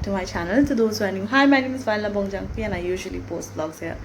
to my channel. To those who are new, hi, my name is Valna Bongjangpi and I usually post vlogs here.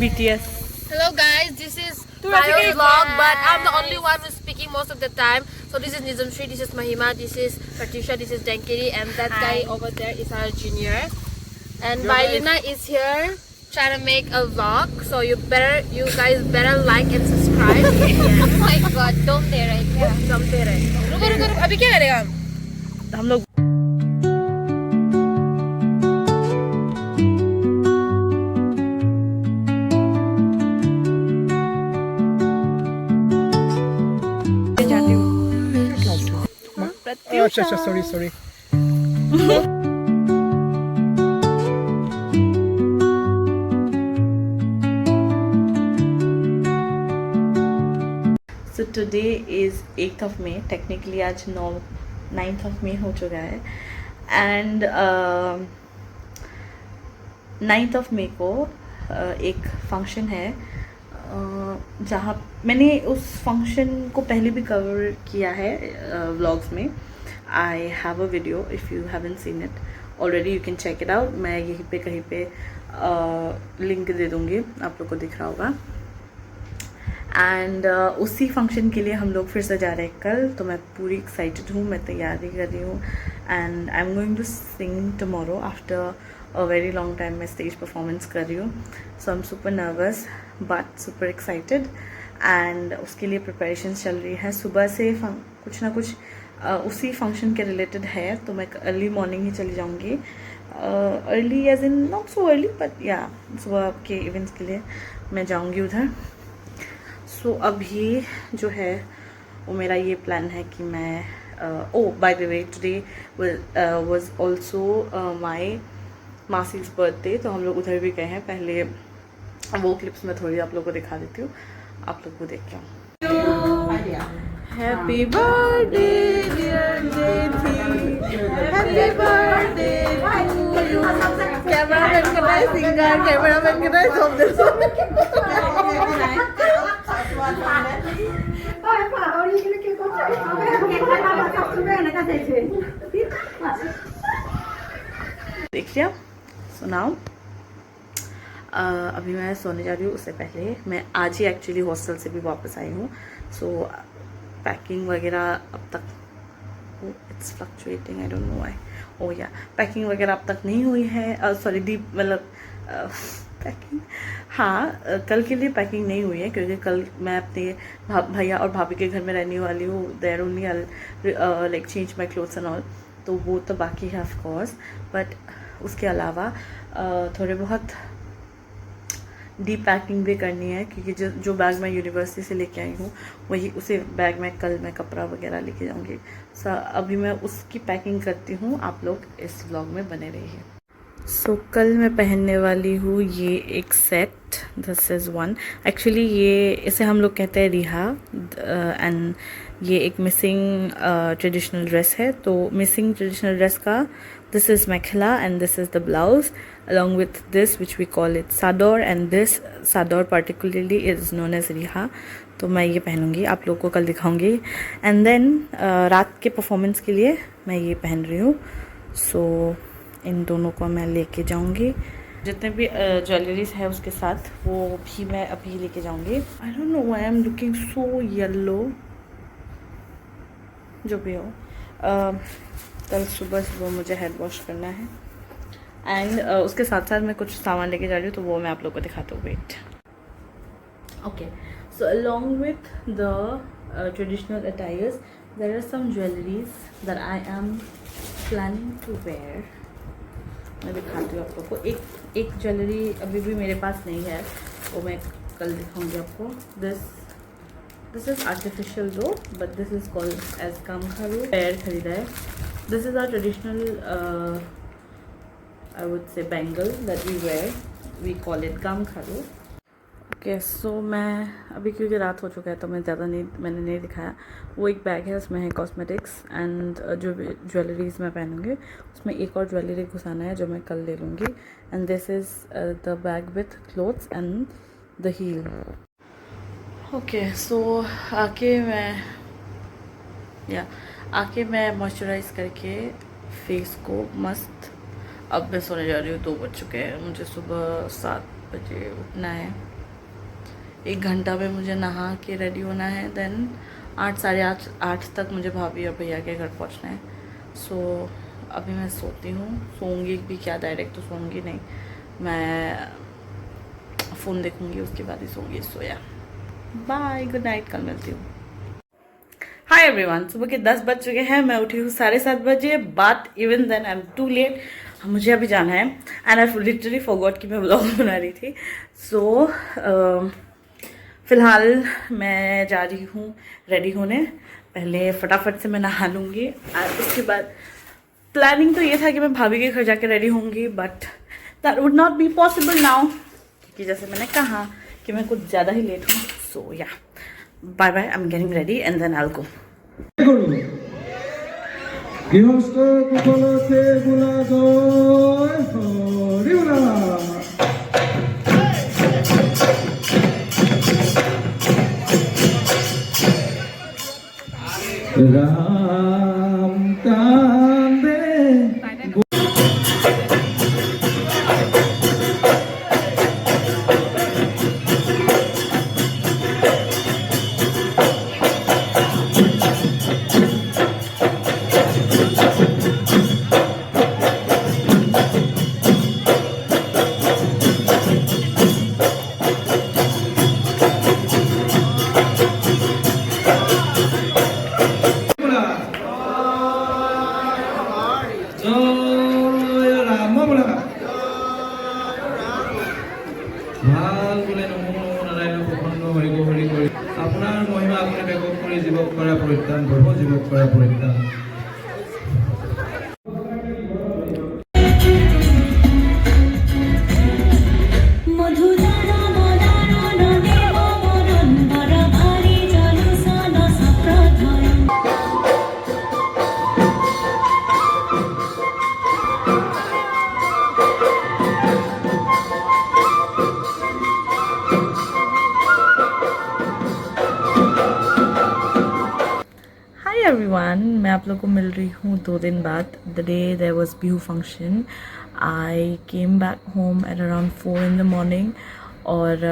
BTS. Hello guys, this is Kayo's vlog, but I'm the only one who's speaking most of the time. So this is Nizam Shri, this is Mahima, this is Pratyusha, this is Dankiri, and that guy over there is our junior. And Vailina is here trying to make a vlog. So you guys better like and subscribe. Oh my god, don't dare right here. Don't dare. रुको अभी क्या करेगा हम लोग अच्छा sorry So today is 8th of May. Technically आज 9th of May हो चुका है and 9th of May को एक फंक्शन है जहाँ मैंने उस फंक्शन को पहले भी कवर किया है व्लॉग्स में. I have a video if you haven't seen it already, you can check it out. मैं यहीं पे कहीं पे लिंक दे दूँगी, आप लोग को दिख रहा होगा. एंड उसी फंक्शन के लिए हम लोग फिर से जा रहे हैं कल. तो मैं पूरी एक्साइटेड हूँ, मैं तैयारी कर रही हूँ and I am going to sing tomorrow after a very long time. मैं स्टेज परफॉर्मेंस कर रही हूँ. So I am super nervous but super excited and उसके लिए प्रिपरेशंस चल रही है. सुबह से कुछ ना कुछ उसी फंक्शन के रिलेटेड है, तो मैं अर्ली मॉर्निंग ही चली जाऊँगी. Early as in not so early but yeah सुबह के इवेंट्स के लिए मैं जाऊँगी उधर. सो अभी जो है वो मेरा ये प्लान है कि मैं by the way today was also my मासी's बर्थडे. तो हम लोग उधर भी गए हैं. पहले वो क्लिप्स मैं थोड़ी आप लोगों को दिखा देती हूँ, आप लोग को देख के. हैप्पी बर्थडे डियर जेठी, happy birthday to you. Cameraman कर रहा है सिंगर, कैमरामैन कर रहा है सब देख लिया. सुनाओ. अभी मैं सोने जा रही हूँ. उससे पहले मैं आज ही एक्चुअली हॉस्टल से भी वापस आई हूँ. सो पैकिंग वगैरह अब तक it's fluctuating, I don't know why. Oh yeah packing वगैरह अब तक नहीं हुई है. सॉरी दीप मतलब पैकिंग, हाँ कल के लिए पैकिंग नहीं हुई है क्योंकि कल मैं अपने भैया और भाभी के घर में रहने वाली हूँ. There only I like change my clothes and all, तो वो तो बाकी है ऑफ कोर्स. बट उसके अलावा थोड़े बहुत डीप पैकिंग भी करनी है क्योंकि जो बैग मैं यूनिवर्सिटी से लेके आई हूँ वही उसी बैग में कल मैं कपड़ा वगैरह लेके जाऊँगी. अभी मैं उसकी पैकिंग करती हूँ. आप लोग इस व्लॉग में बने रहिए. सो कल मैं पहनने वाली हूँ ये एक set. This is one. Actually ये इसे हम लोग कहते हैं रिहा एंड ये एक मिसिंग ट्रेडिशनल ड्रेस है. तो मिसिंग ट्रेडिशनल ड्रेस का this is mekhela and this is the blouse along with this which we call it sador, and this sador particularly is known as riha. तो मैं ये पहनूंगी, आप लोगों को कल दिखाऊंगी. एंड देन रात के परफॉर्मेंस के लिए मैं ये पहन रही हूँ. सो इन दोनों को मैं लेके जाऊंगी. जितने भी ज्वेलरीज है उसके साथ वो भी मैं अभी लेके जाऊंगी. आई don't know why I am looking so yellow. जो भी हो, कल सुबह मुझे हेड वॉश करना है एंड उसके साथ साथ मैं कुछ सामान लेके जा रही हूँ, तो वो मैं आप लोगों को दिखाता हूँ. Wait. Okay, so along with the traditional attires there are some jewelleries that I am planning to wear. मैं दिखाती हूँ आप लोगों को. एक ज्वेलरी अभी भी मेरे पास नहीं है, वो मैं कल दिखाऊँगी आपको. This is artificial though, but this is called as कामखारू. पैर खरीदा है. This is our traditional, I would say, bangle that we wear. We call it gamkharu. Okay, so मैं अभी क्योंकि रात हो चुका है तो मैंने नहीं दिखाया. वो एक बैग है, उसमें है कॉस्मेटिक्स एंड जो ज्वेलरीज मैं पहनूंगी उसमें एक और ज्वेलरी घुसाना है जो मैं कल ले लूँगी. And this is the bag with clothes and the heel. Okay so आके मैं मॉइस्चराइज करके फेस को मस्त, अब मैं सोने जा रही हूँ। 2 बज चुके हैं, मुझे सुबह 7 बजे उठना है। 1 घंटा में मुझे नहा के रेडी होना है। देन 8 साढ़े 8 तक मुझे भाभी और भैया के घर पहुँचना है। सो अभी मैं सोती हूँ, सोऊंगी भी क्या, डायरेक्ट तो सोऊंगी नहीं, मैं फ़ोन देखूंगी उसके बाद ही सोऊंगी। सोया बाय, गुड नाइट, कल मिलती हूँ। हाय एवरीवन, सुबह के 10 बज चुके हैं, मैं उठी हूँ 7:30 बजे, but even then I am too late. मुझे अभी जाना है एंड आई लिटरली फॉरगॉट कि मैं ब्लॉग बना रही थी। सो फ़िलहाल मैं जा रही हूँ रेडी होने। पहले फटाफट से मैं नहा लूँगी और उसके बाद प्लानिंग तो ये था कि मैं भाभी के घर जाके रेडी होंगी, but that would not be possible now, क्योंकि जैसे मैंने कहा कि मैं कुछ ज़्यादा ही लेट हूँ। So yeah bye bye, I am getting ready and then I will go. গৃহস্থ কুশলতে বোলা জয় হরি বোলা। রাম কান্দে জয় রাম বোলা। ভাল বোলে নমো নারায়ণ প্ৰসন্ন হৰি হৰি কৰি আপোনাৰ মহিমা আপুনি ব্যাপক কৰি জীৱক কৰা পৰিত্ৰাণ, ব্ৰহ্ম জীৱক কৰা পৰিত্ৰাণ। एवरीवन, मैं आप लोग को मिल रही हूँ 2 दिन बाद। The day there was Bihu function, I came back home at around 4 in the morning और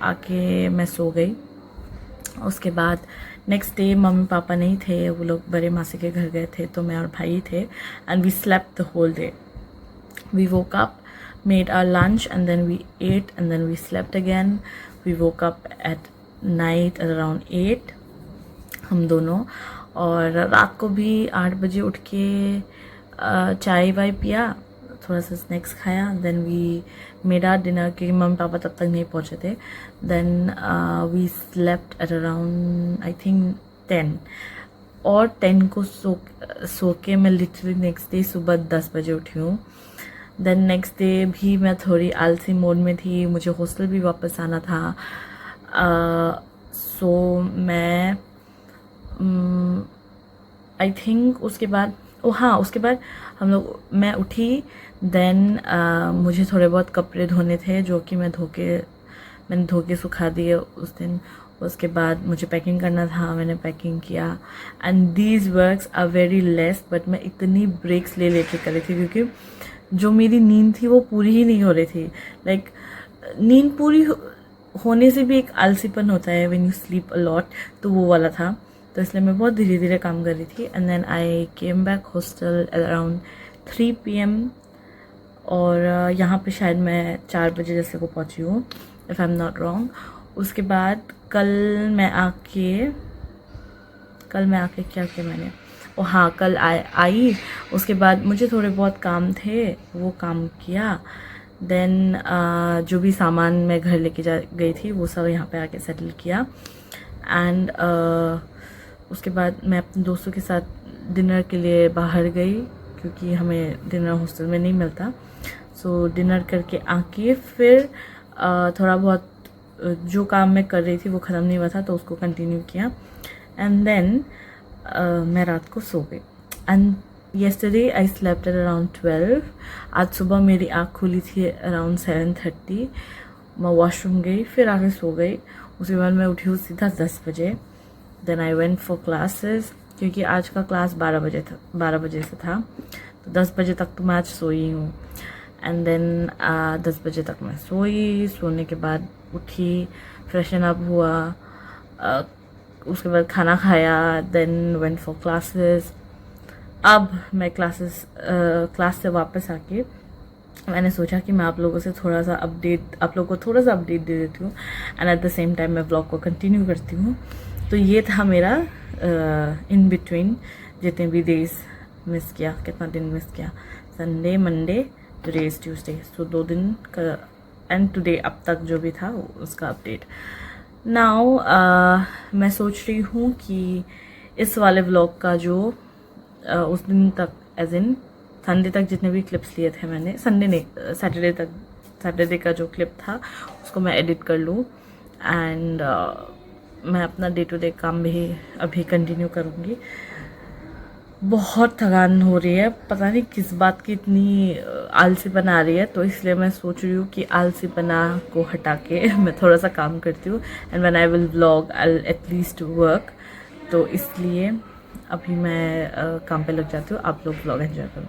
आके मैं सो गई। उसके बाद नेक्स्ट डे मम्मी पापा नहीं थे, वो लोग बड़े मासी के घर गए थे, तो मैं और भाई थे and we slept the whole day. We woke up, made our lunch and then we ate and then we slept again. We woke up at night at around 8 हम दोनों, और रात को भी 8 बजे उठ के चाय वाय पिया, थोड़ा सा स्नैक्स खाया, then we made our dinner क्योंकि मम्मी पापा तब तक नहीं पहुँचे थे। Then we slept at around I think 10 और 10 को सो के मैं लिटरली नेक्स्ट डे सुबह 10 बजे उठी हूँ। देन नेक्स्ट डे भी मैं थोड़ी आलसी मोड में थी, मुझे हॉस्टल भी वापस आना था। सो मैं आई थिंक उसके बाद उसके बाद मैं उठी। देन मुझे थोड़े बहुत कपड़े धोने थे जो कि मैंने धो के सुखा दिए उस दिन। उसके बाद मुझे पैकिंग करना था, मैंने पैकिंग किया and these works are very less, but मैं इतनी ब्रेक्स ले लेके कर रही थी क्योंकि जो मेरी नींद थी वो पूरी ही नहीं हो रही थी। लाइक नींद पूरी होने से भी एक आलसीपन होता है when you sleep a lot, तो वो वाला था, तो इसलिए मैं बहुत धीरे धीरे काम कर रही थी। And then I came back hostel at around 3 PM और यहाँ पे शायद मैं 4 बजे जैसे को पहुँची हूँ, if I am not wrong. उसके बाद कल मैं आके क्या किया मैंने, कल आई। उसके बाद मुझे थोड़े बहुत काम थे, वो काम किया। देन जो भी सामान मैं घर लेके गई थी वो सब यहाँ पे आके सेटल किया। एंड उसके बाद मैं अपने दोस्तों के साथ डिनर के लिए बाहर गई क्योंकि हमें डिनर हॉस्टल में नहीं मिलता। सो डिनर करके आके फिर थोड़ा बहुत जो काम मैं कर रही थी वो ख़त्म नहीं हुआ था तो उसको कंटिन्यू किया। एंड देन मैं रात को सो गई। And yesterday I slept at around 12। आज सुबह मेरी आँख खुली थी अराउंड 7:30। मैं वॉशरूम गई, फिर आके सो गई। उसके बाद मैं उठी हूँ सीधा 10 बजे. Then I went for classes, क्योंकि आज का क्लास 12 बजे से था, तो 10 बजे तक तो मैं आज सोई हूँ. एंड देन 10 बजे तक मैं सोने के बाद उठी, फ्रेशन अप हुआ, उसके बाद खाना खाया, देन वेंट फॉर क्लासेस. अब मैं क्लास से वापस आके मैंने सोचा कि मैं आप लोगों को थोड़ा सा अपडेट दे देती हूँ, and at the same time मैं व्लॉग को कंटिन्यू करती हूँ. तो ये था मेरा इन बिटवीन जितने भी डेज मिस किया, कितना दिन मिस किया, Sunday, Monday, today is Tuesday, so 2 दिन का, एंड टुडे अब तक जो भी था उसका अपडेट. नाउ मैं सोच रही हूँ कि इस वाले व्लॉग का जो उस दिन तक एज इन संडे तक जितने भी क्लिप्स लिए थे मैंने, सैटरडे का जो क्लिप था उसको मैं एडिट कर लूँ, एंड मैं अपना डे टू डे काम भी अभी कंटिन्यू करूँगी. बहुत थकान हो रही है, पता नहीं किस बात की इतनी आलसीपना आ रही है, तो इसलिए मैं सोच रही हूँ कि आलसीपना को हटा के मैं थोड़ा सा काम करती हूँ, and when I will vlog I at least work. तो इसलिए अभी मैं काम पे लग जाती हूँ. आप लोग व्लॉग एंजॉय करो.